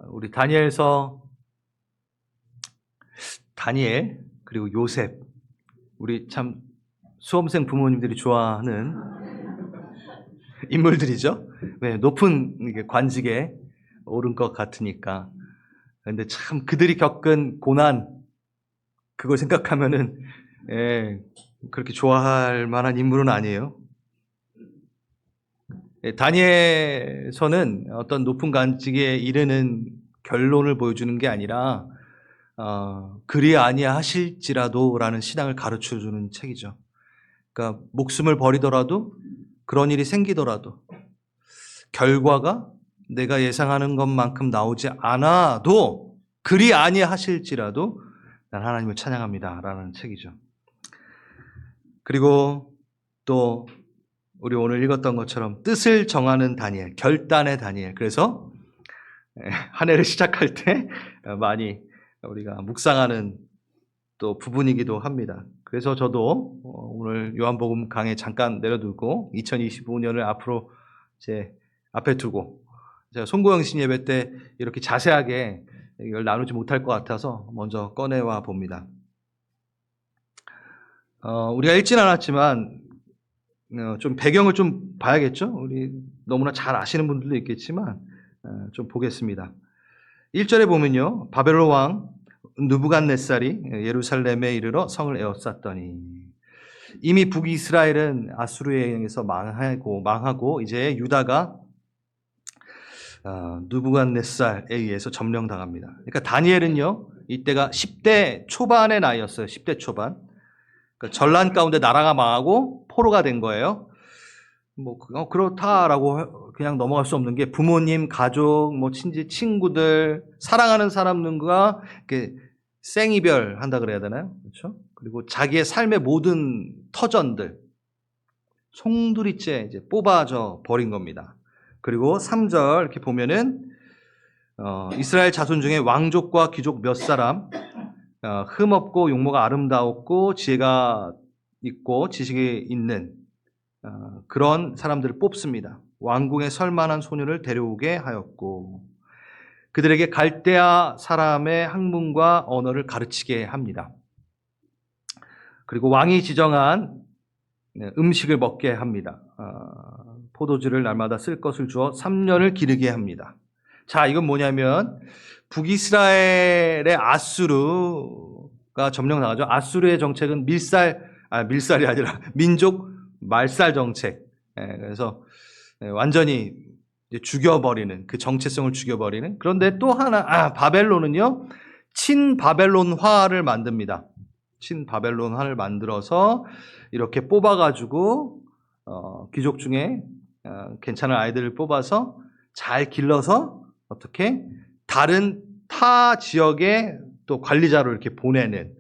우리 다니엘서 다니엘 그리고 요셉, 우리 참 수험생 부모님들이 좋아하는 인물들이죠. 네, 높은 관직에 오른 것 같으니까. 근데 참 그들이 겪은 고난, 그걸 생각하면은 그렇게 좋아할 만한 인물은 아니에요. 다니엘서는 어떤 높은 관직에 이르는 결론을 보여주는 게 아니라 그리 아니하실지라도라는 신앙을 가르쳐주는 책이죠. 그러니까 목숨을 버리더라도, 그런 일이 생기더라도, 결과가 내가 예상하는 것만큼 나오지 않아도 그리 아니하실지라도 난 하나님을 찬양합니다 라는 책이죠. 그리고 또 우리 오늘 읽었던 것처럼 뜻을 정하는 다니엘, 결단의 다니엘. 그래서 한 해를 시작할 때 많이 우리가 묵상하는 또 부분이기도 합니다. 그래서 저도 오늘 요한복음 강의 잠깐 내려두고 2025년을 앞으로 제 앞에 두고, 제가 송구영신 예배 때 이렇게 자세하게 이걸 나누지 못할 것 같아서 먼저 꺼내와 봅니다. 우리가 읽진 않았지만 좀 배경을 좀 봐야겠죠? 우리 너무나 잘 아시는 분들도 있겠지만 좀 보겠습니다. 1절에 보면요, 바벨론 왕 느부갓네살이 예루살렘에 이르러 성을 에워쌌더니, 이미 북이스라엘은 아수르에 의해서 망하고 이제 유다가 느부갓네살에 의해서 점령당합니다. 그러니까 다니엘은요, 이때가 10대 초반의 나이였어요. 10대 초반. 그러니까 전란 가운데 나라가 망하고 포로가 된 거예요. 뭐 그렇다라고 그냥 넘어갈 수 없는 게, 부모님, 가족, 뭐 친구들, 사랑하는 사람들과 이렇게 생이별 한다 그래야 되나요? 그렇죠? 그리고 자기의 삶의 모든 터전들 송두리째 이제 뽑아져 버린 겁니다. 그리고 3절 이렇게 보면은 이스라엘 자손 중에 왕족과 귀족 몇 사람, 흠없고 용모가 아름다웠고 지혜가 있고 지식이 있는 그런 사람들을 뽑습니다. 왕궁에 설만한 소녀를 데려오게 하였고, 그들에게 갈대아 사람의 학문과 언어를 가르치게 합니다. 그리고 왕이 지정한 음식을 먹게 합니다. 포도주를 날마다 쓸 것을 주어 3년을 기르게 합니다. 자, 이건 뭐냐면 북이스라엘의 아수르가 점령당하죠. 아수르의 정책은 밀살이 아니라 민족 말살 정책. 그래서 완전히 죽여버리는, 그 정체성을 죽여버리는. 그런데 또 하나, 바벨론은요, 친바벨론화를 만듭니다. 친바벨론화를 만들어서 이렇게 뽑아가지고 귀족 중에 괜찮은 아이들을 뽑아서 잘 길러서 어떻게 다른 타 지역에 또 관리자로 이렇게 보내는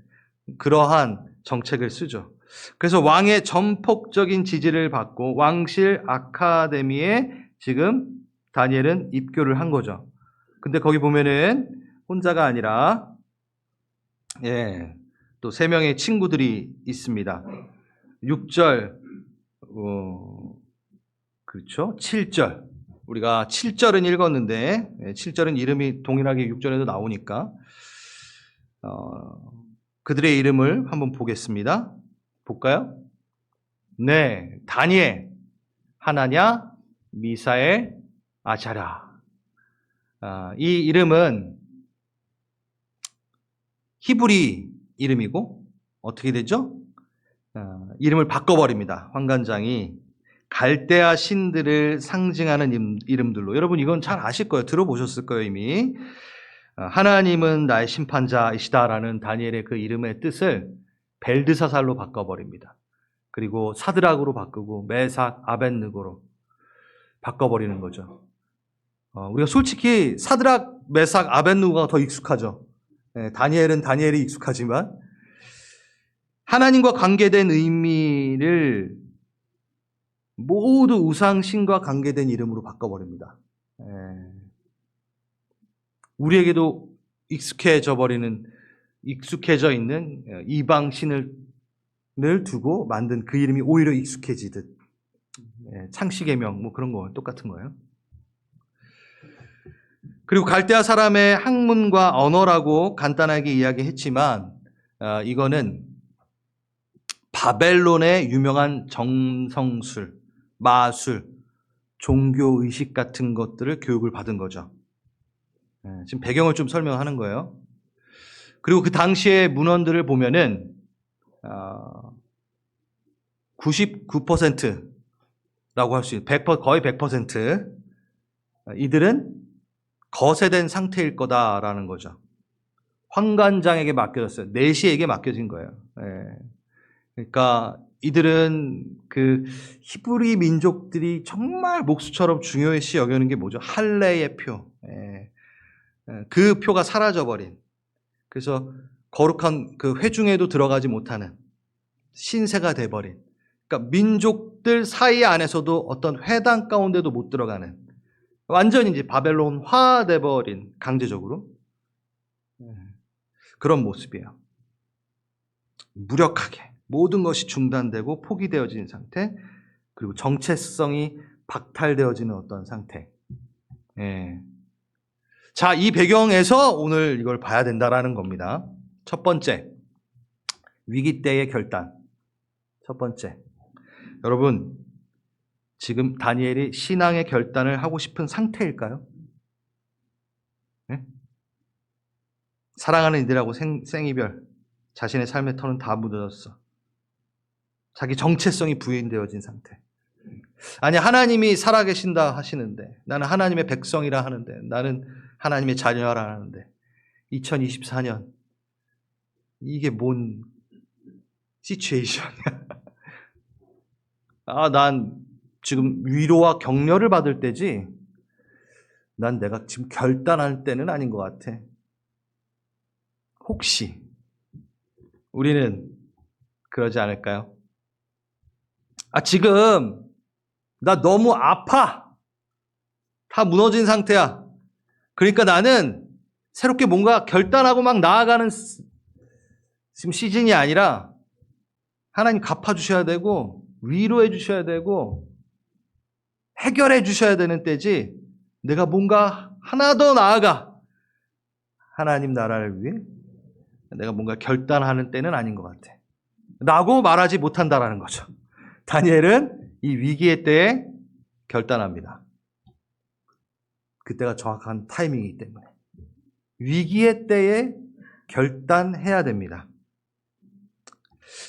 그러한 정책을 쓰죠. 그래서 왕의 전폭적인 지지를 받고 왕실 아카데미에 지금 다니엘은 입교를 한 거죠. 근데 거기 보면은 혼자가 아니라 또 3명의 친구들이 있습니다. 6절, 그렇죠? 7절. 우리가 7절은 읽었는데 7절은 이름이 동일하게 6절에도 나오니까 그들의 이름을 한번 보겠습니다. 볼까요? 네, 다니엘, 하나냐, 미사엘, 아자랴. 이 이름은 히브리 이름이고 어떻게 되죠? 이름을 바꿔버립니다. 환관장이 갈대아 신들을 상징하는 이름들로. 여러분 이건 잘 아실 거예요. 들어보셨을 거예요 이미. 하나님은 나의 심판자이시다라는 다니엘의 그 이름의 뜻을 벨드사살로 바꿔버립니다. 그리고 사드락으로 바꾸고 메삭, 아벳느고로 바꿔버리는 거죠. 우리가 솔직히 사드락, 메삭, 아벳느고가 더 익숙하죠. 다니엘은 다니엘이 익숙하지만 하나님과 관계된 의미를 모두 우상신과 관계된 이름으로 바꿔버립니다. 우리에게도 익숙해져 있는 이방신을 두고 만든 그 이름이 오히려 익숙해지듯, 창시계명 뭐 그런 거 똑같은 거예요. 그리고 갈대아 사람의 학문과 언어라고 간단하게 이야기했지만 이거는 바벨론의 유명한 정성술, 마술, 종교의식 같은 것들을 교육을 받은 거죠. 지금 배경을 좀 설명하는 거예요. 그리고 그 당시의 문헌들을 보면은 99%라고 할 수 있는 100%, 거의 100% 이들은 거세된 상태일 거다라는 거죠. 환관장에게 맡겨졌어요. 내시에게 맡겨진 거예요. 그러니까 이들은 그 히브리 민족들이 정말 목수처럼 중요시 여기는 게 뭐죠? 할례의 표. 그 표가 사라져버린. 그래서 거룩한 그 회중에도 들어가지 못하는 신세가 돼버린. 그러니까 민족들 사이 안에서도 어떤 회당 가운데도 못 들어가는 완전히 이제 바벨론화 돼버린 강제적으로 그런 모습이에요. 무력하게 모든 것이 중단되고 포기되어진 상태, 그리고 정체성이 박탈되어지는 어떤 상태. 자, 이 배경에서 오늘 이걸 봐야 된다라는 겁니다. 첫 번째, 위기 때의 결단. 첫 번째, 여러분 지금 다니엘이 신앙의 결단을 하고 싶은 상태일까요? 네? 사랑하는 이들하고 생이별, 자신의 삶의 터는 다 묻어졌어. 자기 정체성이 부인되어진 상태. 아니, 하나님이 살아계신다 하시는데, 나는 하나님의 백성이라 하는데, 나는 하나님의 자녀라 하는데, 2024년 이게 뭔 시츄에이션이야. 난 지금 위로와 격려를 받을 때지, 난 내가 지금 결단할 때는 아닌 것 같아. 혹시 우리는 그러지 않을까요? 지금 나 너무 아파. 다 무너진 상태야. 그러니까 나는 새롭게 뭔가 결단하고 막 나아가는 지금 시즌이 아니라 하나님 갚아주셔야 되고 위로해 주셔야 되고 해결해 주셔야 되는 때지, 내가 뭔가 하나 더 나아가 하나님 나라를 위해 내가 뭔가 결단하는 때는 아닌 것 같아 라고 말하지 못한다라는 거죠. 다니엘은 이 위기의 때에 결단합니다. 그때가 정확한 타이밍이기 때문에 위기의 때에 결단해야 됩니다.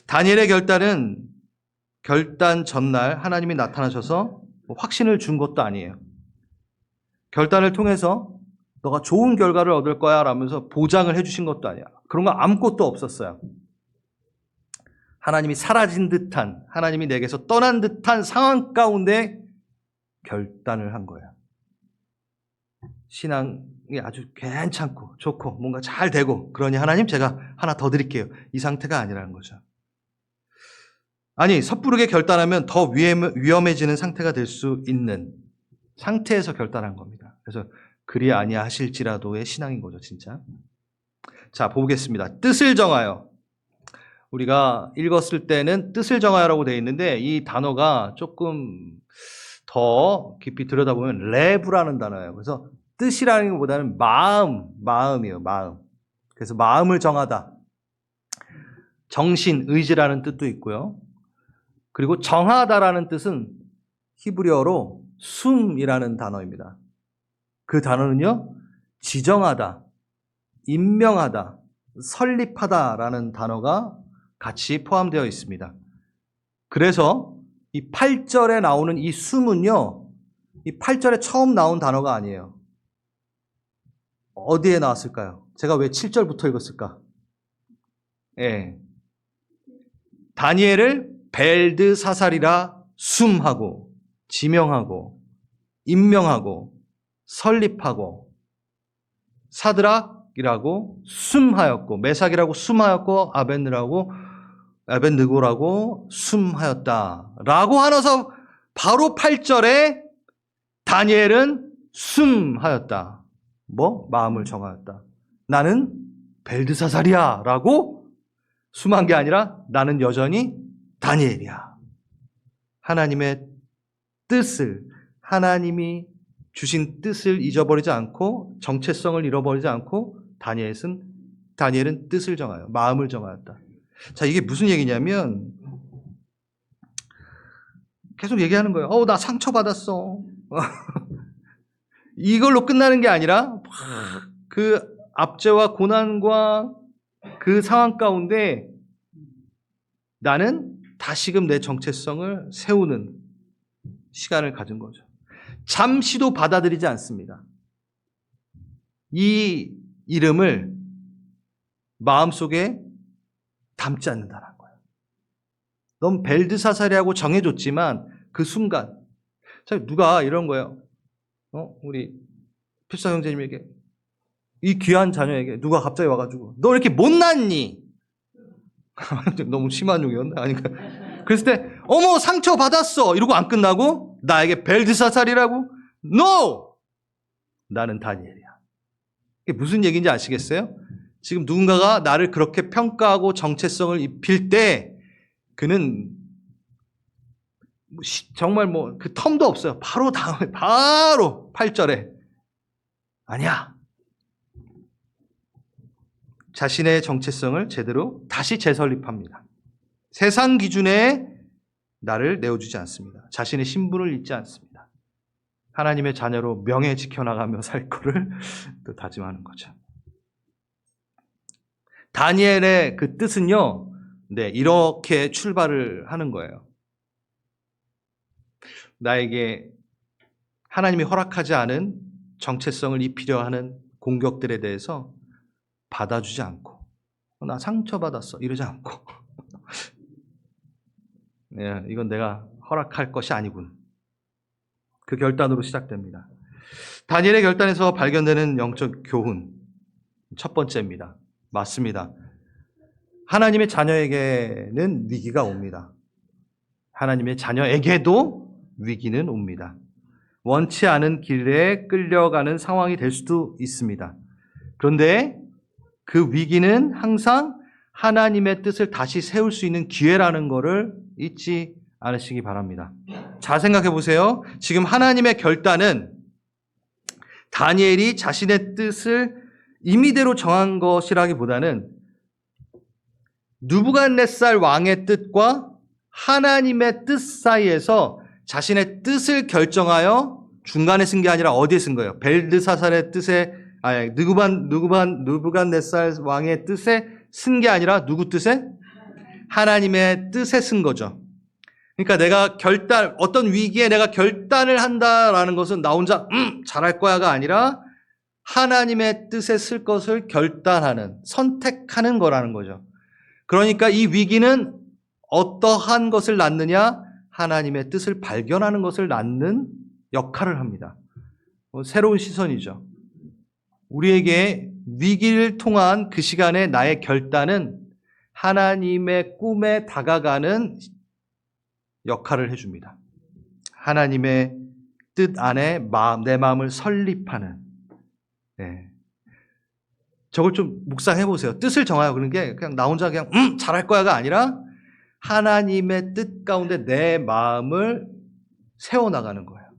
다니엘의 결단은 결단 전날 하나님이 나타나셔서 확신을 준 것도 아니에요. 결단을 통해서 너가 좋은 결과를 얻을 거야 라면서 보장을 해주신 것도 아니야. 그런 거 아무것도 없었어요. 하나님이 사라진 듯한, 하나님이 내게서 떠난 듯한 상황 가운데 결단을 한 거예요. 신앙이 아주 괜찮고 좋고 뭔가 잘 되고, 그러니 하나님 제가 하나 더 드릴게요, 이 상태가 아니라는 거죠. 아니, 섣부르게 결단하면 더 위험해지는 상태가 될 수 있는 상태에서 결단한 겁니다. 그래서 그리 아니하실지라도의 신앙인 거죠, 진짜. 자, 보겠습니다. 뜻을 정하여. 우리가 읽었을 때는 뜻을 정하여라고 되어 있는데, 이 단어가 조금 더 깊이 들여다보면 레브라는 단어예요. 그래서 뜻이라는 것보다는 마음이에요, 마음. 그래서 마음을 정하다. 정신, 의지라는 뜻도 있고요. 그리고 정하다라는 뜻은 히브리어로 숨이라는 단어입니다. 그 단어는요, 지정하다, 임명하다, 설립하다라는 단어가 같이 포함되어 있습니다. 그래서 이 8절에 나오는 이 숨은요, 이 8절에 처음 나온 단어가 아니에요. 어디에 나왔을까요? 제가 왜 7절부터 읽었을까? 다니엘을 벨드사살이라 숨하고 지명하고 임명하고 설립하고, 사드락이라고 숨하였고, 메삭이라고 숨하였고, 아벤느고라고 숨하였다라고 하면서 바로 8절에 다니엘은 숨하였다. 마음을 정하였다. 나는 벨드사살이야 라고 숨한 게 아니라 나는 여전히 다니엘이야. 하나님의 뜻을, 하나님이 주신 뜻을 잊어버리지 않고 정체성을 잃어버리지 않고 다니엘은 뜻을 정하여 마음을 정하였다. 자, 이게 무슨 얘기냐면 계속 얘기하는 거예요. 나 상처받았어. 이걸로 끝나는 게 아니라 그 압제와 고난과 그 상황 가운데 나는 다시금 내 정체성을 세우는 시간을 가진 거죠. 잠시도 받아들이지 않습니다. 이 이름을 마음속에 담지 않는다는 거예요. 넌 벨드사살이라고 정해줬지만 그 순간 누가 이런 거예요. 우리 필사 형제님에게 이 귀한 자녀에게 누가 갑자기 와가지고 너 이렇게 못났니? 너무 심한 용이었나? 아니까 그랬을 때 어머 상처 받았어 이러고 안 끝나고 나에게 벨드사살이라고? No! 나는 다니엘이야. 이게 무슨 얘기인지 아시겠어요? 지금 누군가가 나를 그렇게 평가하고 정체성을 입힐 때 그는 정말 그 텀도 없어요. 바로 다음에 바로 8절에 아니야. 자신의 정체성을 제대로 다시 재설립합니다. 세상 기준에 나를 내어주지 않습니다. 자신의 신분을 잊지 않습니다. 하나님의 자녀로 명예 지켜나가며 살 거를 또 다짐하는 거죠. 다니엘의 그 뜻은요, 이렇게 출발을 하는 거예요. 나에게 하나님이 허락하지 않은 정체성을 입히려 하는 공격들에 대해서 받아주지 않고 나 상처받았어 이러지 않고 이건 내가 허락할 것이 아니군. 그 결단으로 시작됩니다. 다니엘의 결단에서 발견되는 영적 교훈 첫 번째입니다. 맞습니다. 하나님의 자녀에게는 위기가 옵니다. 하나님의 자녀에게도 위기는 옵니다. 원치 않은 길에 끌려가는 상황이 될 수도 있습니다. 그런데 그 위기는 항상 하나님의 뜻을 다시 세울 수 있는 기회라는 것을 잊지 않으시기 바랍니다. 잘 생각해 보세요. 지금 하나님의 결단은 다니엘이 자신의 뜻을 임의대로 정한 것이라기보다는 느부갓네살 왕의 뜻과 하나님의 뜻 사이에서 자신의 뜻을 결정하여 중간에 쓴 게 아니라 어디에 쓴 거예요? 벨드사살의 뜻에 느부갓네살 왕의 뜻에 쓴 게 아니라 누구 뜻에? 하나님의 뜻에 쓴 거죠. 그러니까 내가 어떤 위기에 내가 결단을 한다라는 것은 나 혼자 잘할 거야가 아니라 하나님의 뜻에 쓸 것을 결단하는, 선택하는 거라는 거죠. 그러니까 이 위기는 어떠한 것을 낳느냐? 하나님의 뜻을 발견하는 것을 낳는 역할을 합니다. 새로운 시선이죠. 우리에게 위기를 통한 그 시간에 나의 결단은 하나님의 꿈에 다가가는 역할을 해줍니다. 하나님의 뜻 안에 내 마음을 설립하는. 저걸 좀 묵상해 보세요. 뜻을 정하여 그런 게 그냥 나 혼자 그냥 잘할 거야가 아니라 하나님의 뜻 가운데 내 마음을 세워나가는 거예요.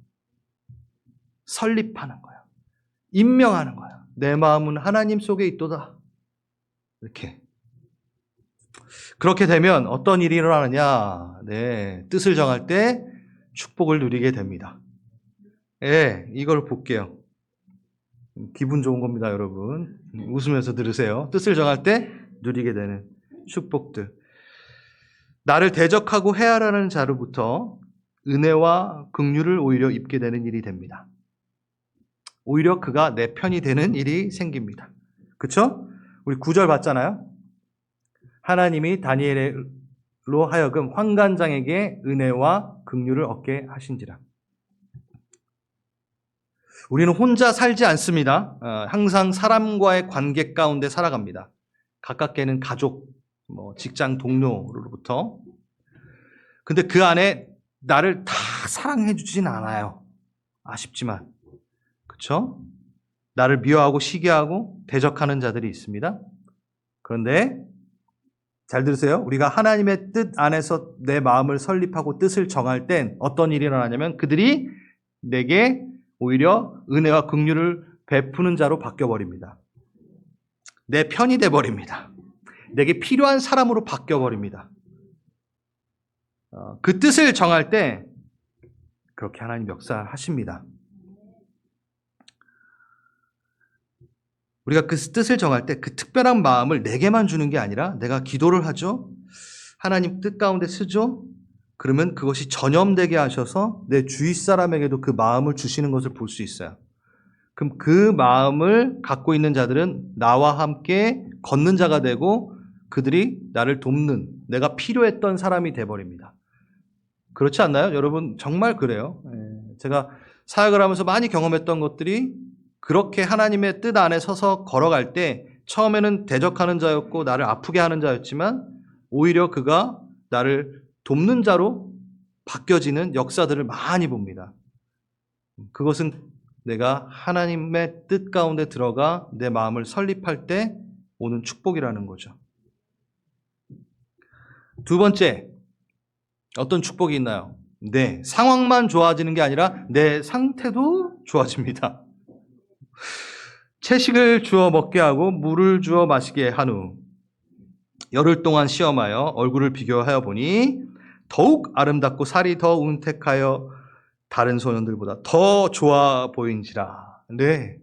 설립하는 거예요. 임명하는 거예요. 내 마음은 하나님 속에 있도다. 이렇게. 그렇게 되면 어떤 일이 일어나느냐? 뜻을 정할 때 축복을 누리게 됩니다. 이걸 볼게요. 기분 좋은 겁니다, 여러분. 웃으면서 들으세요. 뜻을 정할 때 누리게 되는 축복들. 나를 대적하고 해하라는 자로부터 은혜와 긍휼을 오히려 입게 되는 일이 됩니다. 오히려 그가 내 편이 되는 일이 생깁니다. 그렇죠? 우리 9절 봤잖아요. 하나님이 다니엘로 하여금 환관장에게 은혜와 긍휼을 얻게 하신지라. 우리는 혼자 살지 않습니다. 항상 사람과의 관계 가운데 살아갑니다. 가깝게는 가족, 직장 동료로부터. 근데 그 안에 나를 다 사랑해 주진 않아요. 아쉽지만. 그렇죠? 나를 미워하고 시기하고 대적하는 자들이 있습니다. 그런데 잘 들으세요. 우리가 하나님의 뜻 안에서 내 마음을 설립하고 뜻을 정할 땐 어떤 일이 일어나냐면 그들이 내게 오히려 은혜와 긍휼을 베푸는 자로 바뀌어버립니다. 내 편이 돼버립니다. 내게 필요한 사람으로 바뀌어버립니다. 그 뜻을 정할 때 그렇게 하나님 역사하십니다. 우리가 그 뜻을 정할 때 그 특별한 마음을 내게만 주는 게 아니라 내가 기도를 하죠. 하나님 뜻 가운데 쓰죠. 그러면 그것이 전염되게 하셔서 내 주위 사람에게도 그 마음을 주시는 것을 볼 수 있어요. 그럼 그 마음을 갖고 있는 자들은 나와 함께 걷는 자가 되고 그들이 나를 돕는, 내가 필요했던 사람이 돼버립니다. 그렇지 않나요? 여러분 정말 그래요. 제가 사역을 하면서 많이 경험했던 것들이 그렇게 하나님의 뜻 안에 서서 걸어갈 때 처음에는 대적하는 자였고 나를 아프게 하는 자였지만 오히려 그가 나를 돕는 자로 바뀌어지는 역사들을 많이 봅니다. 그것은 내가 하나님의 뜻 가운데 들어가 내 마음을 설립할 때 오는 축복이라는 거죠. 두 번째, 어떤 축복이 있나요? 네, 상황만 좋아지는 게 아니라 내 상태도 좋아집니다. 채식을 주어 먹게 하고 물을 주어 마시게 한 후 열흘 동안 시험하여 얼굴을 비교하여 보니 더욱 아름답고 살이 더 운택하여 다른 소년들보다 더 좋아 보인지라. 네,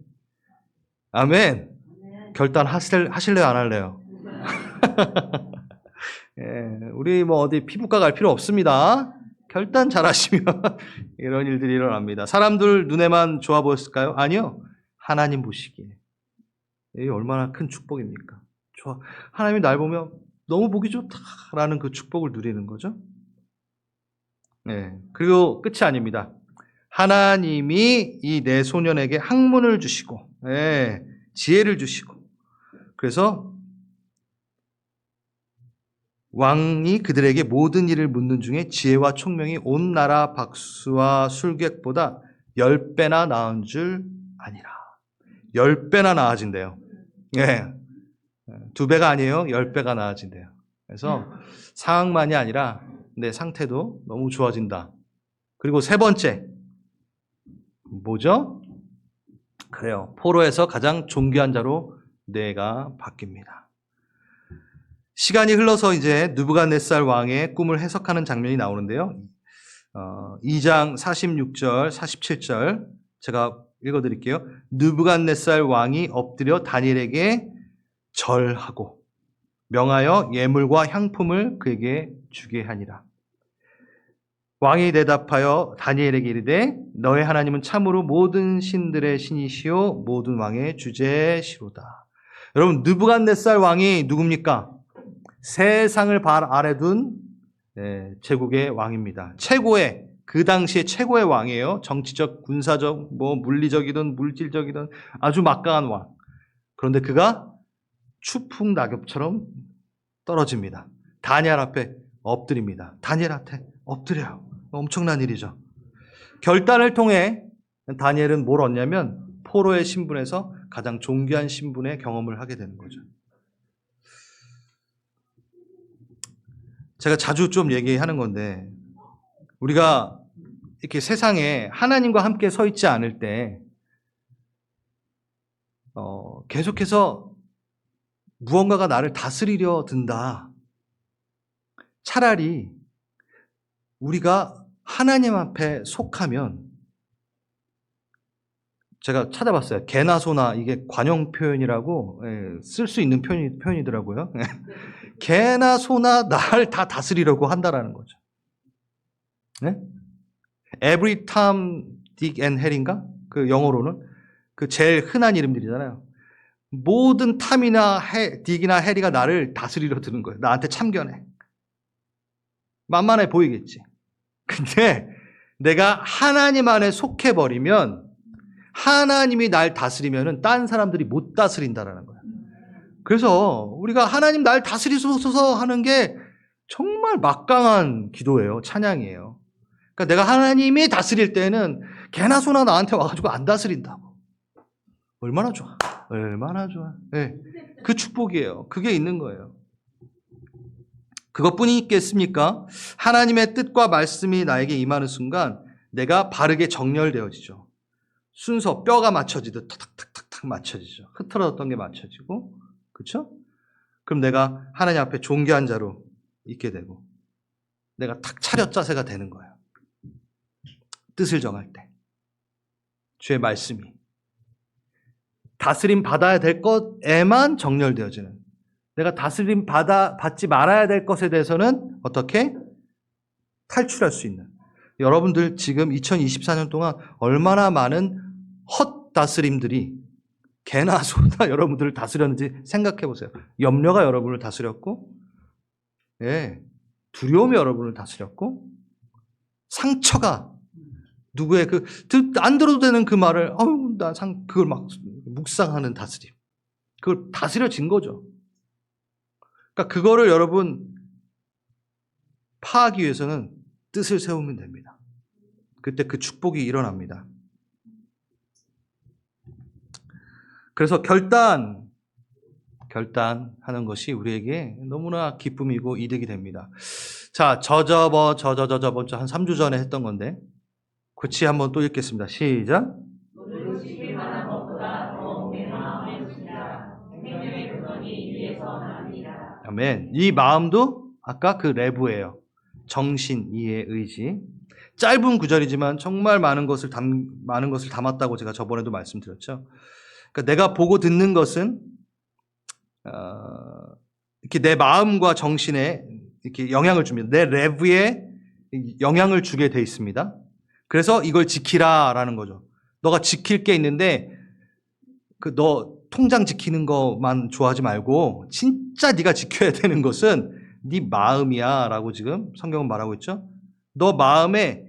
아멘. 결단하실래요? 안 할래요? 우리 뭐 어디 피부과 갈 필요 없습니다. 결단 잘하시면 이런 일들이 일어납니다. 사람들 눈에만 좋아 보였을까요? 아니요. 하나님 보시기에. 이게 얼마나 큰 축복입니까? 하나님이 날 보면 너무 보기 좋다라는 그 축복을 누리는 거죠. 그리고 끝이 아닙니다. 하나님이 이 내 소년에게 학문을 주시고, 지혜를 주시고, 그래서 왕이 그들에게 모든 일을 묻는 중에 지혜와 총명이 온 나라 박수와 술객보다 10배나 나은 줄 아니라. 10배나 나아진대요. 2배가 아니에요. 10배가 나아진대요. 그래서 상황만이 아니라 내 상태도 너무 좋아진다. 그리고 세 번째, 뭐죠? 그래요. 포로에서 가장 존귀한 자로 내가 바뀝니다. 시간이 흘러서 이제 느부갓네살 왕의 꿈을 해석하는 장면이 나오는데요. 2장 46절, 47절 제가 읽어드릴게요. 느부갓네살 왕이 엎드려 다니엘에게 절하고 명하여 예물과 향품을 그에게 주게 하니라. 왕이 대답하여 다니엘에게 이르되 너의 하나님은 참으로 모든 신들의 신이시요 모든 왕의 주제시로다. 여러분, 느부갓네살 왕이 누굽니까? 세상을 발 아래 둔 제국의 왕입니다. 최고의, 그 당시에 최고의 왕이에요. 정치적, 군사적, 물리적이든 물질적이든 아주 막강한 왕. 그런데 그가 추풍 낙엽처럼 떨어집니다. 다니엘 앞에 엎드립니다. 다니엘 앞에 엎드려요. 엄청난 일이죠. 결단을 통해 다니엘은 뭘 얻냐면 포로의 신분에서 가장 존귀한 신분의 경험을 하게 되는 거죠. 제가 자주 좀 얘기하는 건데 우리가 이렇게 세상에 하나님과 함께 서 있지 않을 때 계속해서 무언가가 나를 다스리려 든다. 차라리 우리가 하나님 앞에 속하면, 제가 찾아봤어요. 개나 소나, 이게 관용 표현이라고 쓸 수 있는 표현이더라고요. 개나 소나 날 다 다스리려고 한다라는 거죠. 네? Every Tom, Dick and Harry인가? 그 영어로는 그 제일 흔한 이름들이잖아요. 모든 탐이나 딕이나 해리가 나를 다스리려 드는 거예요. 나한테 참견해. 만만해 보이겠지. 근데 내가 하나님 안에 속해버리면 하나님이 날 다스리면은 딴 사람들이 못 다스린다라는 거예요. 그래서 우리가 하나님 날 다스리소서 하는 게 정말 막강한 기도예요. 찬양이에요. 그러니까 내가 하나님이 다스릴 때는 개나 소나 나한테 와가지고 안 다스린다고. 얼마나 좋아. 얼마나 좋아. 네. 그 축복이에요. 그게 있는 거예요. 그것뿐이 있겠습니까? 하나님의 뜻과 말씀이 나에게 임하는 순간 내가 바르게 정렬되어지죠. 순서 뼈가 맞춰지듯 탁탁탁탁 맞춰지죠. 흐트러졌던 게 맞춰지고, 그렇죠? 그럼 내가 하나님 앞에 존귀한 자로 있게 되고 내가 탁 차렷 자세가 되는 거예요. 뜻을 정할 때 주의 말씀이 다스림 받아야 될 것에만 정렬되어지는, 내가 다스림 받지 말아야 될 것에 대해서는 어떻게 탈출할 수 있는. 여러분들 지금 2024년 동안 얼마나 많은 헛 다스림들이 개나 소나 여러분들을 다스렸는지 생각해 보세요. 염려가 여러분을 다스렸고, 예, 두려움이 여러분을 다스렸고, 상처가 누구의 안 들어도 되는 그 말을 그걸 막 묵상하는 다스림, 그걸 다스려진 거죠. 그러니까 그거를 여러분 파하기 위해서는 뜻을 세우면 됩니다. 그때 그 축복이 일어납니다. 그래서 결단하는 것이 우리에게 너무나 기쁨이고 이득이 됩니다. 자, 저번 주 한 3주 전에 했던 건데 같이 한번 또 읽겠습니다. 시작. 누르시길 만한 것보다 더 오랜 마음의 것이라 생명의 근원이 위에서 나옵니다. 아멘. 이 마음도 아까 그 레부예요. 정신, 이해, 의지. 짧은 구절이지만 정말 많은 것을 담았다고 제가 저번에도 말씀드렸죠. 그러니까 내가 보고 듣는 것은 이렇게 내 마음과 정신에 이렇게 영향을 줍니다. 내 레부에 영향을 주게 돼 있습니다. 그래서 이걸 지키라라는 거죠. 너가 지킬 게 있는데 너 통장 지키는 것만 좋아하지 말고 진짜 네가 지켜야 되는 것은 네 마음이야라고 지금 성경은 말하고 있죠. 너 마음에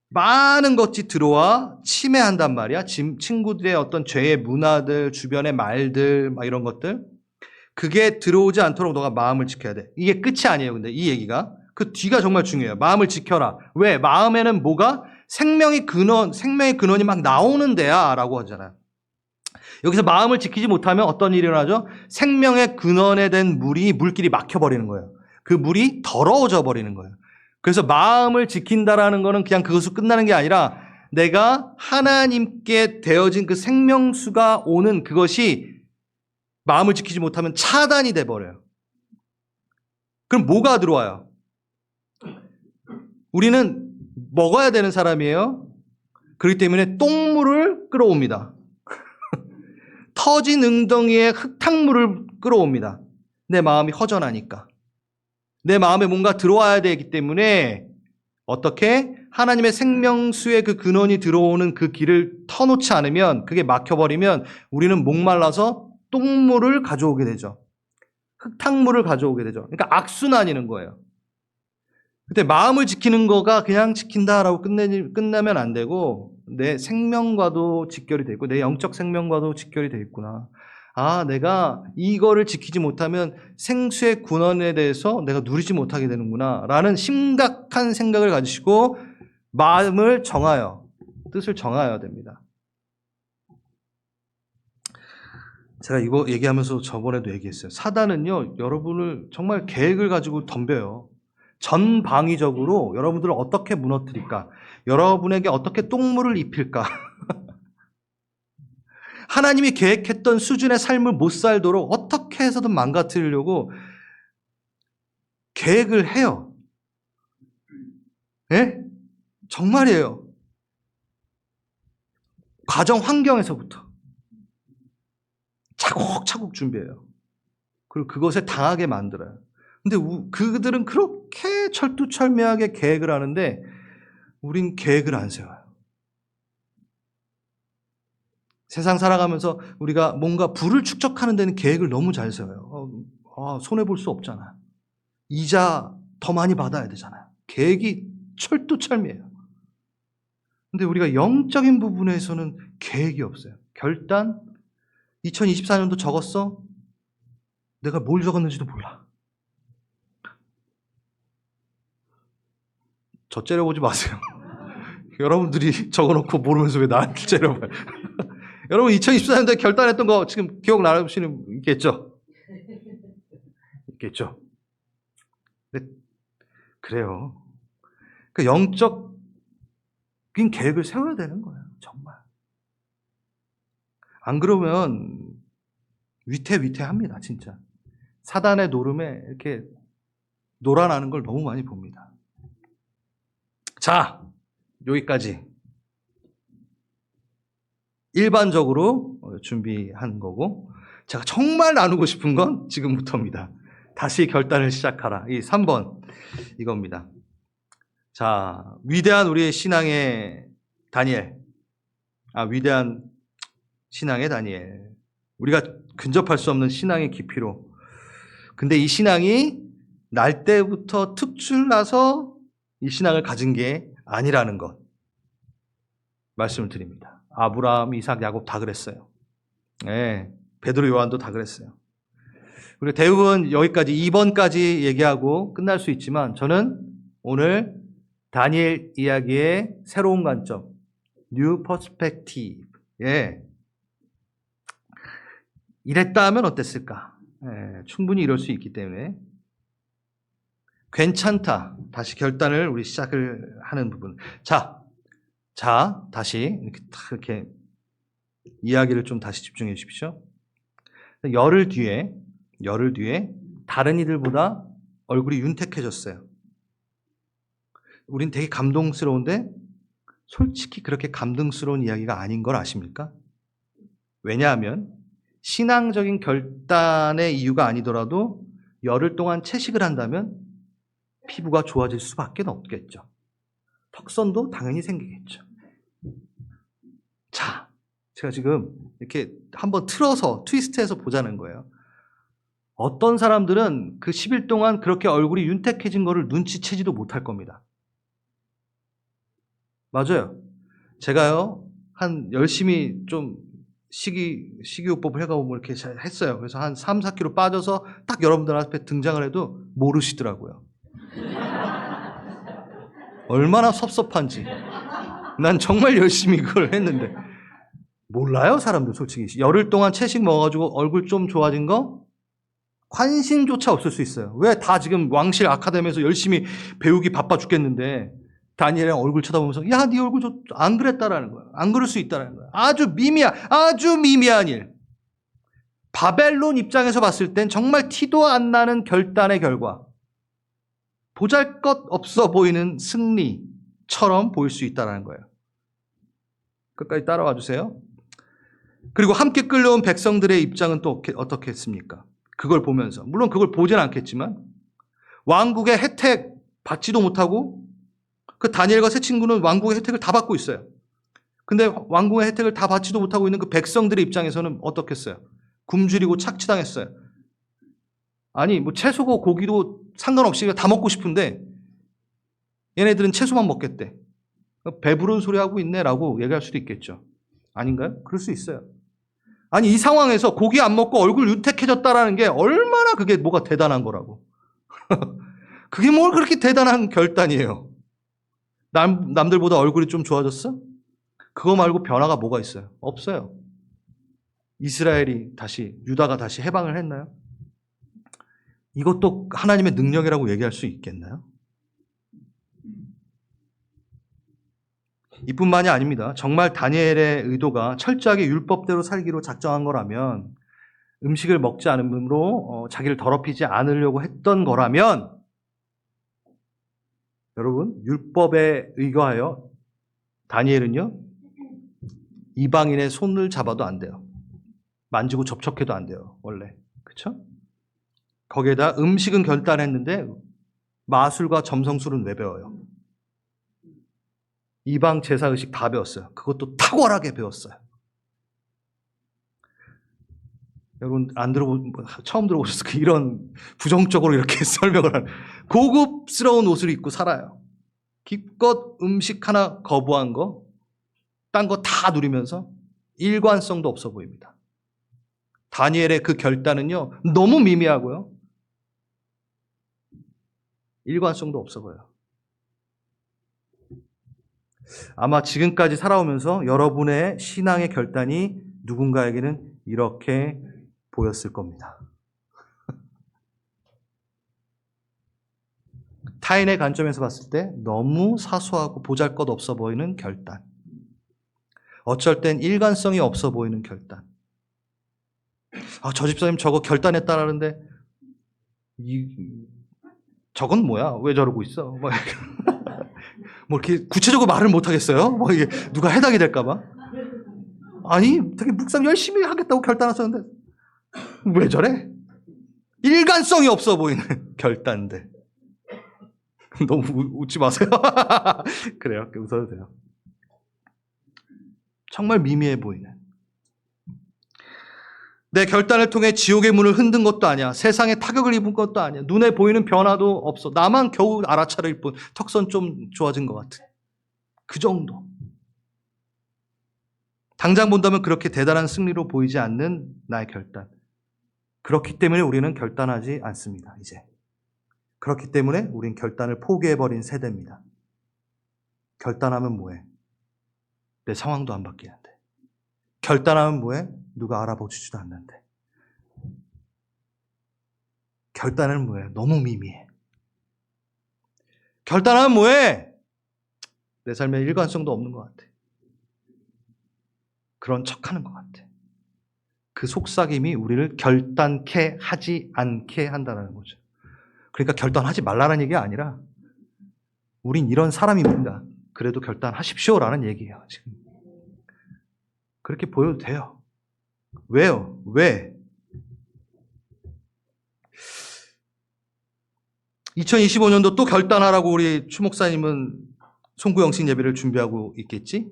많은 것이 들어와 침해한단 말이야. 친구들의 어떤 죄의 문화들, 주변의 말들, 막 이런 것들. 그게 들어오지 않도록 너가 마음을 지켜야 돼. 이게 끝이 아니에요. 근데 이 얘기가 그 뒤가 정말 중요해요. 마음을 지켜라. 왜? 마음에는 뭐가? 생명의 근원이 막 나오는 데야 라고 하잖아요. 여기서 마음을 지키지 못하면 어떤 일이 일어나죠? 생명의 근원에 된 물길이 막혀버리는 거예요. 그 물이 더러워져 버리는 거예요. 그래서 마음을 지킨다라는 거는 그냥 그것으로 끝나는 게 아니라 내가 하나님께 되어진 그 생명수가 오는 그것이 마음을 지키지 못하면 차단이 돼버려요. 그럼 뭐가 들어와요? 우리는 먹어야 되는 사람이에요. 그렇기 때문에 똥물을 끌어옵니다. 터진 웅덩이에 흙탕물을 끌어옵니다. 내 마음이 허전하니까. 내 마음에 뭔가 들어와야 되기 때문에 어떻게 하나님의 생명수의 그 근원이 들어오는 그 길을 터놓지 않으면, 그게 막혀버리면 우리는 목말라서 똥물을 가져오게 되죠. 흙탕물을 가져오게 되죠. 그러니까 악순환이는 거예요. 근데 마음을 지키는 거가 그냥 지킨다라고 끝나면 안 되고 내 생명과도 직결이 돼 있고 내 영적 생명과도 직결이 돼 있구나. 아, 내가 이거를 지키지 못하면 생수의 근원에 대해서 내가 누리지 못하게 되는구나 라는 심각한 생각을 가지시고 마음을 정하여, 뜻을 정하여야 됩니다. 제가 이거 얘기하면서 저번에도 얘기했어요. 사단은요, 여러분을 정말 계획을 가지고 덤벼요. 전방위적으로 여러분들을 어떻게 무너뜨릴까? 여러분에게 어떻게 똥물을 입힐까? 하나님이 계획했던 수준의 삶을 못 살도록 어떻게 해서든 망가뜨리려고 계획을 해요. 예? 정말이에요. 가정 환경에서부터 차곡차곡 준비해요. 그리고 그것에 당하게 만들어요. 근데 그들은 그렇게 철두철미하게 계획을 하는데 우린 계획을 안 세워요. 세상 살아가면서 우리가 뭔가 부를 축적하는 데는 계획을 너무 잘 세워요. 손해볼 수 없잖아요. 이자 더 많이 받아야 되잖아요. 계획이 철두철미해요. 근데 우리가 영적인 부분에서는 계획이 없어요. 결단, 2024년도 적었어? 내가 뭘 적었는지도 몰라. 저 째려보지 마세요. 여러분들이 적어놓고 모르면서 왜 나한테 째려봐요. 여러분 2024년도에 결단했던 거 지금 기억나시는 있겠죠? 있겠죠? 근데 그래요. 그러니까 영적인 계획을 세워야 되는 거예요. 정말. 안 그러면 위태위태합니다, 진짜. 사단의 노름에 이렇게 놀아나는 걸 너무 많이 봅니다. 자, 여기까지. 일반적으로 준비한 거고, 제가 정말 나누고 싶은 건 지금부터입니다. 다시 결단을 시작하라. 이 3번 이겁니다. 자, 위대한 우리의 신앙의 다니엘. 위대한 신앙의 다니엘. 우리가 근접할 수 없는 신앙의 깊이로. 근데 이 신앙이 날 때부터 특출나서 이 신앙을 가진 게 아니라는 것. 말씀을 드립니다. 아브라함, 이삭, 야곱 다 그랬어요. 네, 베드로, 요한도 다 그랬어요. 그리고 대부분 여기까지 2번까지 얘기하고 끝날 수 있지만 저는 오늘 다니엘 이야기의 새로운 관점, 뉴 퍼스펙티브. 예. 이랬다 하면 어땠을까? 예, 충분히 이럴 수 있기 때문에 괜찮다. 다시 결단을 우리 시작을 하는 부분. 자, 다시 이렇게 이야기를 좀 다시 집중해 주십시오. 열흘 뒤에 다른 이들보다 얼굴이 윤택해졌어요. 우린 되게 감동스러운데 솔직히 그렇게 감동스러운 이야기가 아닌 걸 아십니까? 왜냐하면 신앙적인 결단의 이유가 아니더라도 열흘 동안 채식을 한다면 피부가 좋아질 수밖에 없겠죠. 턱선도 당연히 생기겠죠. 자, 제가 지금 이렇게 한번 틀어서 트위스트해서 보자는 거예요. 어떤 사람들은 그 10일 동안 그렇게 얼굴이 윤택해진 거를 눈치채지도 못할 겁니다. 맞아요. 제가요, 열심히 좀 식이요법을 해가고 이렇게 했어요. 그래서 한 3, 4kg 빠져서 딱 여러분들 앞에 등장을 해도 모르시더라고요. 얼마나 섭섭한지. 난 정말 열심히 그걸 했는데. 몰라요, 사람들 솔직히. 열흘 동안 채식 먹어가지고 얼굴 좀 좋아진 거? 관심조차 없을 수 있어요. 왜 다 지금 왕실 아카데미에서 열심히 배우기 바빠 죽겠는데 다니엘이랑 얼굴 쳐다보면서 야, 네 얼굴 안 그랬다라는 거야. 안 그럴 수 있다라는 거야. 아주 미미한 일. 바벨론 입장에서 봤을 땐 정말 티도 안 나는 결단의 결과. 보잘것없어 보이는 승리처럼 보일 수 있다는 거예요. 끝까지 따라와 주세요. 그리고 함께 끌려온 백성들의 입장은 또 어떻게 했습니까? 그걸 보면서. 물론 그걸 보진 않겠지만 왕국의 혜택 받지도 못하고 그 다니엘과 세 친구는 왕국의 혜택을 다 받고 있어요. 근데 왕국의 혜택을 다 받지도 못하고 있는 그 백성들의 입장에서는 어떻겠어요? 굶주리고 착취당했어요. 아니, 뭐 채소고 고기도 상관없이 다 먹고 싶은데 얘네들은 채소만 먹겠대. 배부른 소리 하고 있네라고 얘기할 수도 있겠죠. 아닌가요? 그럴 수 있어요. 아니, 이 상황에서 고기 안 먹고 얼굴 윤택해졌다라는 게 얼마나 그게 뭐가 대단한 거라고. 그게 뭘 그렇게 대단한 결단이에요. 남들보다 얼굴이 좀 좋아졌어? 그거 말고 변화가 뭐가 있어요? 없어요. 유다가 다시 해방을 했나요? 이것도 하나님의 능력이라고 얘기할 수 있겠나요? 이뿐만이 아닙니다. 정말 다니엘의 의도가 철저하게 율법대로 살기로 작정한 거라면, 음식을 먹지 않음으로 자기를 더럽히지 않으려고 했던 거라면, 여러분, 율법에 의거하여 다니엘은요, 이방인의 손을 잡아도 안 돼요. 만지고 접촉해도 안 돼요, 원래. 그렇죠? 거기에다 음식은 결단했는데 마술과 점성술은 왜 배워요? 이방 제사의식 다 배웠어요. 그것도 탁월하게 배웠어요. 여러분 처음 들어보셨을 이런 부정적으로 이렇게 설명을 하는 고급스러운 옷을 입고 살아요. 기껏 음식 하나 거부한 거, 딴 거 다 누리면서 일관성도 없어 보입니다. 다니엘의 그 결단은요, 너무 미미하고요. 일관성도 없어 보여요. 아마 지금까지 살아오면서 여러분의 신앙의 결단이 누군가에게는 이렇게 보였을 겁니다. 타인의 관점에서 봤을 때 너무 사소하고 보잘것없어 보이는 결단. 어쩔 땐 일관성이 없어 보이는 결단. 저 집사님 저거 결단했다라는데 저건 뭐야? 왜 저러고 있어? 뭐 이렇게 구체적으로 말을 못 하겠어요? 뭐 이게 누가 해당이 될까봐? 아니, 되게 묵상 열심히 하겠다고 결단하셨는데 왜 저래? 일관성이 없어 보이는 결단들. 너무 웃지 마세요. 그래요. 웃어도 돼요. 정말 미미해 보이는. 내 결단을 통해 지옥의 문을 흔든 것도 아니야. 세상에 타격을 입은 것도 아니야. 눈에 보이는 변화도 없어. 나만 겨우 알아차릴 뿐. 턱선 좀 좋아진 것 같아. 그 정도. 당장 본다면 그렇게 대단한 승리로 보이지 않는 나의 결단. 그렇기 때문에 우리는 결단하지 않습니다. 이제. 그렇기 때문에 우린 결단을 포기해버린 세대입니다. 결단하면 뭐해? 내 상황도 안 바뀌는데. 결단하면 뭐해? 누가 알아보지도 않는데. 결단은 뭐해? 너무 미미해. 결단하면 뭐해? 내 삶에 일관성도 없는 것 같아. 그런 척하는 것 같아. 그 속삭임이 우리를 결단케 하지 않게 한다는 거죠. 그러니까 결단하지 말라는 얘기가 아니라 우린 이런 사람입니다. 그래도 결단하십시오라는 얘기예요. 지금. 그렇게 보여도 돼요. 왜요? 왜? 2025년도 또 결단하라고 우리 추 목사님은 송구영신 예배를 준비하고 있겠지?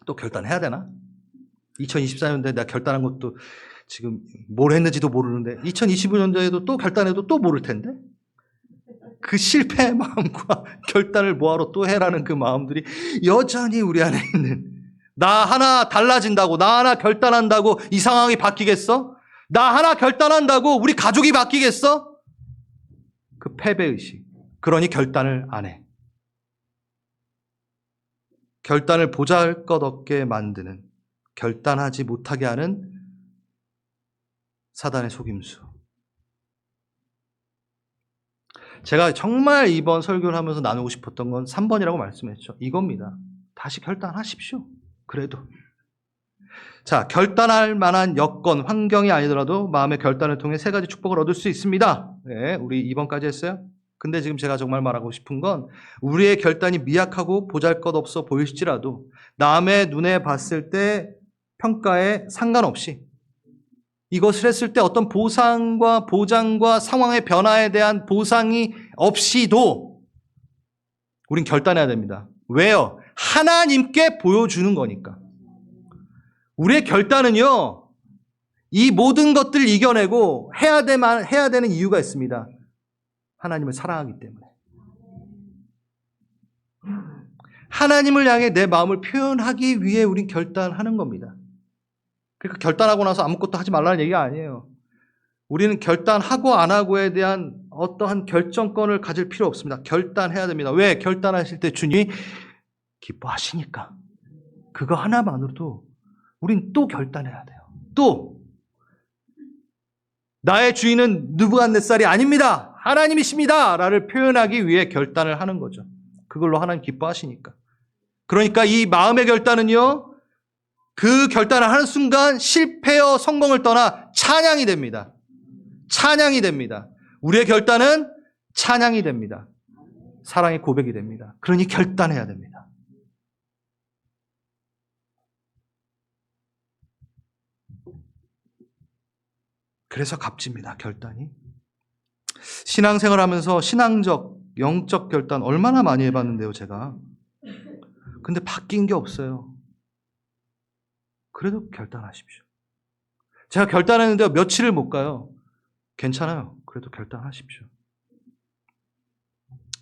또 결단해야 되나? 2024년도에 내가 결단한 것도 지금 뭘 했는지도 모르는데 2025년도에도 또 결단해도 또 모를 텐데? 그 실패의 마음과 결단을 뭐하러 또 해라는 그 마음들이 여전히 우리 안에 있는, 나 하나 달라진다고, 나 하나 결단한다고 이 상황이 바뀌겠어? 나 하나 결단한다고 우리 가족이 바뀌겠어? 그 패배의식. 그러니 결단을 안 해. 결단을 보잘것없게 만드는, 결단하지 못하게 하는 사단의 속임수. 제가 정말 이번 설교를 하면서 나누고 싶었던 건 3번이라고 말씀했죠. 이겁니다. 다시 결단하십시오. 그래도. 자, 결단할 만한 여건, 환경이 아니더라도 마음의 결단을 통해 3가지 축복을 얻을 수 있습니다. 네, 우리 2번까지 했어요. 근데 지금 제가 정말 말하고 싶은 건 우리의 결단이 미약하고 보잘것없어 보일지라도 남의 눈에 봤을 때 평가에 상관없이 이것을 했을 때 어떤 보상과 보장과 상황의 변화에 대한 보상이 없이도 우린 결단해야 됩니다. 왜요? 하나님께 보여주는 거니까. 우리의 결단은요, 이 모든 것들을 이겨내고 해야 되는 이유가 있습니다. 하나님을 사랑하기 때문에. 하나님을 향해 내 마음을 표현하기 위해 우린 결단하는 겁니다. 그러니까 결단하고 나서 아무것도 하지 말라는 얘기가 아니에요. 우리는 결단하고 안 하고에 대한 어떠한 결정권을 가질 필요 없습니다. 결단해야 됩니다. 왜? 결단하실 때 주님이 기뻐하시니까. 그거 하나만으로도 우린 또 결단해야 돼요. 또 나의 주인은 느부갓네살이 아닙니다. 하나님이십니다. 라를 표현하기 위해 결단을 하는 거죠. 그걸로 하나님 기뻐하시니까. 그러니까 이 마음의 결단은요, 그 결단을 하는 순간 실패와 성공을 떠나 찬양이 됩니다. 찬양이 됩니다. 우리의 결단은 찬양이 됩니다. 사랑의 고백이 됩니다. 그러니 결단해야 됩니다. 그래서 값집니다, 결단이. 신앙생활 하면서 신앙적, 영적 결단 얼마나 많이 해봤는데요, 제가. 근데 바뀐 게 없어요. 그래도 결단하십시오. 제가 결단했는데 며칠을 못 가요. 괜찮아요. 그래도 결단하십시오.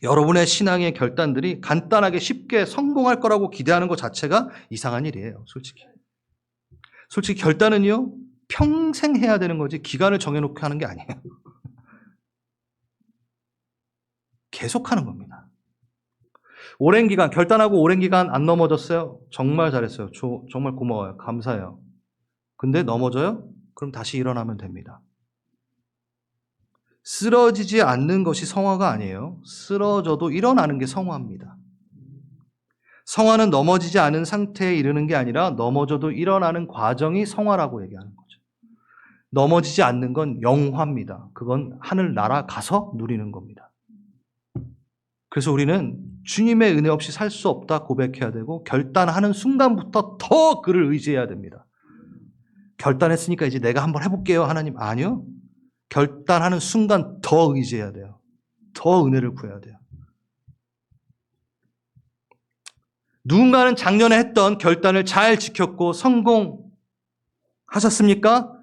여러분의 신앙의 결단들이 간단하게 쉽게 성공할 거라고 기대하는 것 자체가 이상한 일이에요. 솔직히 결단은요, 평생 해야 되는 거지 기간을 정해놓고 하는 게 아니에요. 계속 하는 겁니다. 오랜 기간, 결단하고 오랜 기간 안 넘어졌어요? 정말 잘했어요. 정말 고마워요. 감사해요. 근데 넘어져요? 그럼 다시 일어나면 됩니다. 쓰러지지 않는 것이 성화가 아니에요. 쓰러져도 일어나는 게 성화입니다. 성화는 넘어지지 않은 상태에 이르는 게 아니라 넘어져도 일어나는 과정이 성화라고 얘기하는 거죠. 넘어지지 않는 건 영화입니다. 그건 하늘 날아가서 누리는 겁니다. 그래서 우리는 주님의 은혜 없이 살 수 없다 고백해야 되고 결단하는 순간부터 더 그를 의지해야 됩니다. 결단했으니까 이제 내가 한번 해볼게요, 하나님. 아니요. 결단하는 순간 더 의지해야 돼요. 더 은혜를 구해야 돼요. 누군가는 작년에 했던 결단을 잘 지켰고 성공하셨습니까?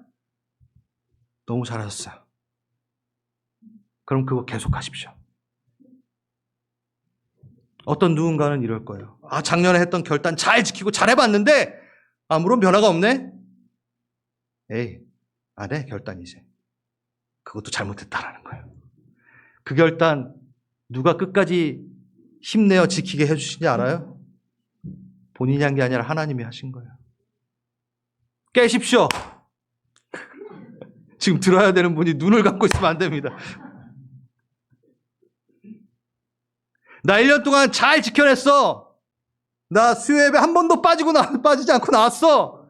너무 잘하셨어요. 그럼 그거 계속하십시오. 어떤 누군가는 이럴 거예요. 작년에 했던 결단 잘 지키고 잘 해봤는데 아무런 변화가 없네? 에이, 안 해, 결단 이제. 그것도 잘못했다라는 거예요. 그 결단 누가 끝까지 힘내어 지키게 해주시는지 알아요? 본인이 한 게 아니라 하나님이 하신 거예요. 깨십시오. 지금 들어야 되는 분이 눈을 감고 있으면 안 됩니다. 나 1년 동안 잘 지켜냈어. 나 수요 예배 한 번도 빠지지 않고 나왔어.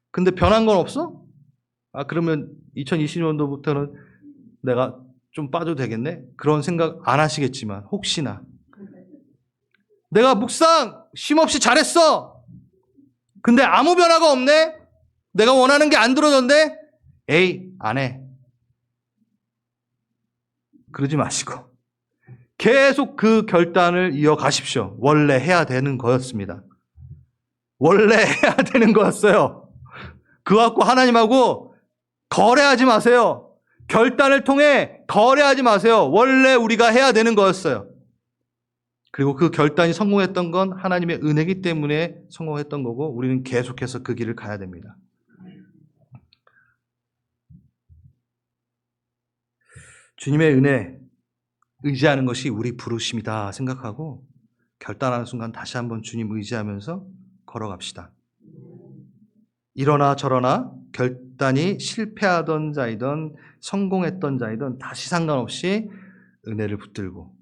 근데 변한 건 없어? 그러면 2020년도부터는 내가 좀 빠져도 되겠네? 그런 생각 안 하시겠지만 혹시나 내가 묵상 쉼없이 잘했어. 근데 아무 변화가 없네? 내가 원하는 게 안 들어졌네? 에이, 안 해. 그러지 마시고 계속 그 결단을 이어가십시오. 원래 해야 되는 거였습니다. 원래 해야 되는 거였어요. 그거 갖고 하나님하고 거래하지 마세요. 결단을 통해 거래하지 마세요. 원래 우리가 해야 되는 거였어요. 그리고 그 결단이 성공했던 건 하나님의 은혜이기 때문에 성공했던 거고 우리는 계속해서 그 길을 가야 됩니다. 주님의 은혜 의지하는 것이 우리 부르심이다 생각하고 결단하는 순간 다시 한번 주님 의지하면서 걸어갑시다. 이러나 저러나 결단이 실패하던 자이든 성공했던 자이든 다시 상관없이 은혜를 붙들고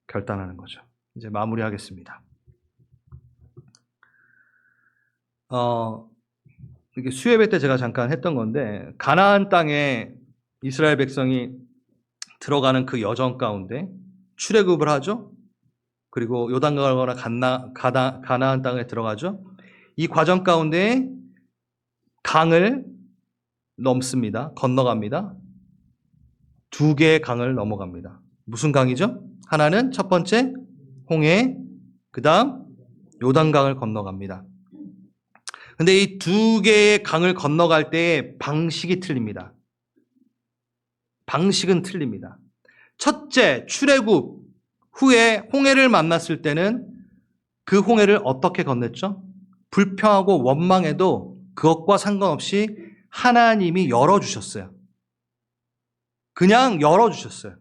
결단하는 거죠. 이제 마무리하겠습니다. 이게 수예배 때 제가 잠깐 했던 건데 가나안 땅에 이스라엘 백성이 들어가는 그 여정 가운데 출애굽을 하죠. 그리고 요단강을 건너 가나안 땅에 들어가죠. 이 과정 가운데 강을 넘습니다. 건너갑니다. 2개의 강을 넘어갑니다. 무슨 강이죠? 하나는 첫 번째 홍해, 그 다음 요단강을 건너갑니다. 근데 이 2개의 강을 건너갈 때의 방식이 틀립니다. 방식은 틀립니다. 첫째, 출애굽 후에 홍해를 만났을 때는 그 홍해를 어떻게 건넜죠? 불평하고 원망해도 그것과 상관없이 하나님이 열어주셨어요. 그냥 열어주셨어요.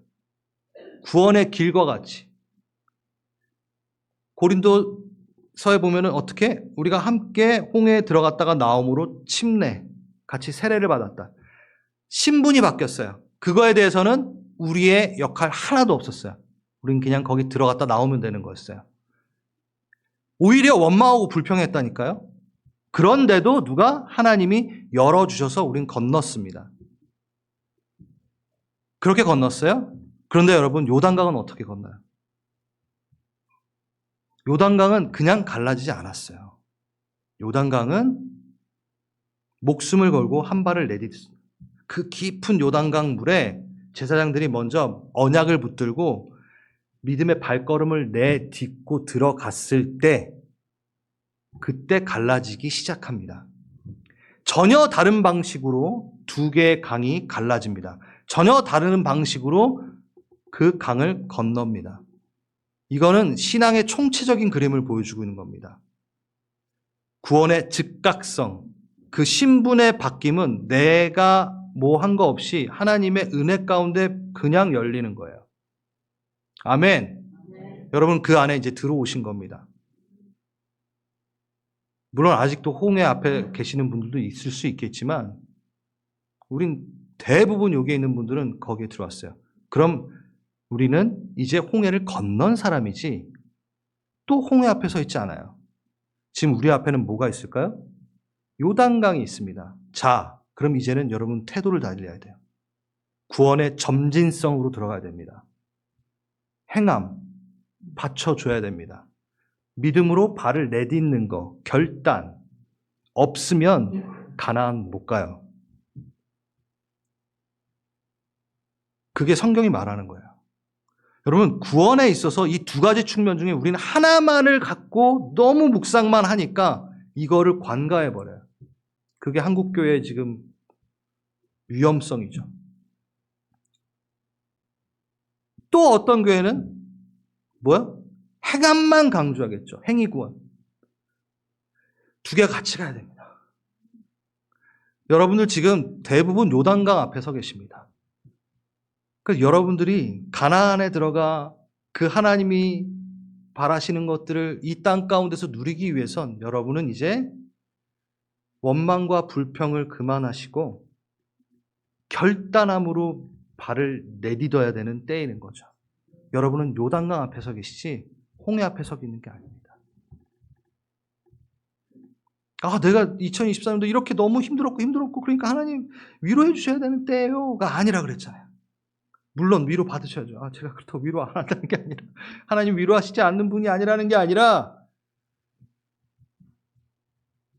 구원의 길과 같이. 고린도서에 보면은 어떻게? 우리가 함께 홍해에 들어갔다가 나옴으로 침례, 같이 세례를 받았다. 신분이 바뀌었어요. 그거에 대해서는 우리의 역할 하나도 없었어요. 우린 그냥 거기 들어갔다 나오면 되는 거였어요. 오히려 원망하고 불평했다니까요. 그런데도 누가? 하나님이 열어주셔서 우린 건넜습니다. 그렇게 건넜어요? 그런데 여러분, 요단강은 어떻게 건너요? 요단강은 그냥 갈라지지 않았어요. 요단강은 목숨을 걸고 한 발을 내딛습니다. 그 깊은 요단강 물에 제사장들이 먼저 언약을 붙들고 믿음의 발걸음을 내딛고 들어갔을 때 그때 갈라지기 시작합니다. 전혀 다른 방식으로 2개의 강이 갈라집니다. 전혀 다른 방식으로 그 강을 건넙니다. 이거는 신앙의 총체적인 그림을 보여주고 있는 겁니다. 구원의 즉각성, 그 신분의 바뀜은 내가 뭐 한 거 없이 하나님의 은혜 가운데 그냥 열리는 거예요. 아멘. 여러분 그 안에 이제 들어오신 겁니다. 물론 아직도 홍해 앞에 계시는 분들도 있을 수 있겠지만 우린 대부분 여기에 있는 분들은 거기에 들어왔어요. 그럼 우리는 이제 홍해를 건넌 사람이지 또 홍해 앞에 서 있지 않아요. 지금 우리 앞에는 뭐가 있을까요? 요단강이 있습니다. 자, 그럼 이제는 여러분 태도를 달려야 돼요. 구원의 점진성으로 들어가야 됩니다. 행함, 받쳐줘야 됩니다. 믿음으로 발을 내딛는 거, 결단, 없으면 가나안 못 가요. 그게 성경이 말하는 거예요. 여러분, 구원에 있어서 이 두 가지 측면 중에 우리는 하나만을 갖고 너무 묵상만 하니까 이거를 관가해버려요. 그게 한국교회의 지금 위험성이죠. 또 어떤 교회는 뭐야? 행함만 강조하겠죠. 행위구원. 두 개가 같이 가야 됩니다. 여러분들 지금 대부분 요단강 앞에 서 계십니다. 그래서 여러분들이 가나안에 들어가 그 하나님이 바라시는 것들을 이 땅 가운데서 누리기 위해선 여러분은 이제 원망과 불평을 그만하시고 결단함으로 발을 내딛어야 되는 때이는 거죠. 여러분은 요단강 앞에 서 계시지 홍해 앞에 서 있는 게 아닙니다. 내가 2024년도 이렇게 너무 힘들었고 그러니까 하나님 위로해 주셔야 되는 때예요가 아니라 그랬잖아요. 물론 위로 받으셔야죠. 제가 그렇다고 위로 안 한다는 게 아니라 하나님 위로하시지 않는 분이 아니라는 게 아니라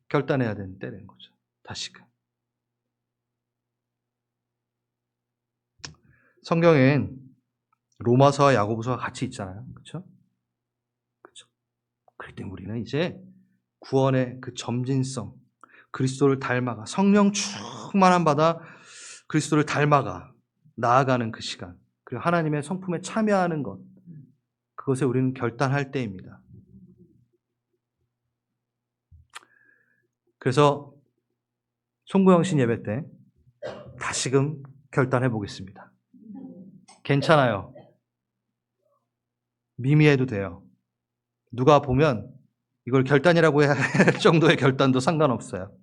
결단해야 되는 때라는 거죠. 다시금. 성경엔 로마서와 야고보서가 같이 있잖아요. 그렇죠? 그렇죠. 그럴 때 우리는 이제 구원의 그 점진성, 그리스도를 닮아가 성령 충만함 받아 그리스도를 닮아가 나아가는 그 시간, 그리고 하나님의 성품에 참여하는 것, 그것에 우리는 결단할 때입니다. 그래서 송구영신 예배 때 다시금 결단해 보겠습니다. 괜찮아요. 미미해도 돼요. 누가 보면 이걸 결단이라고 해야 할 정도의 결단도 상관없어요.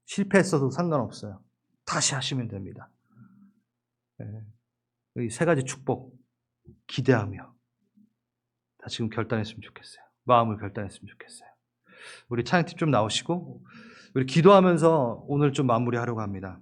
실패했어도 상관없어요. 다시 하시면 됩니다. 이 세 가지 축복 기대하며 다시금 결단했으면 좋겠어요. 마음을 결단했으면 좋겠어요. 우리 찬양팀 좀 나오시고 우리 기도하면서 오늘 좀 마무리하려고 합니다.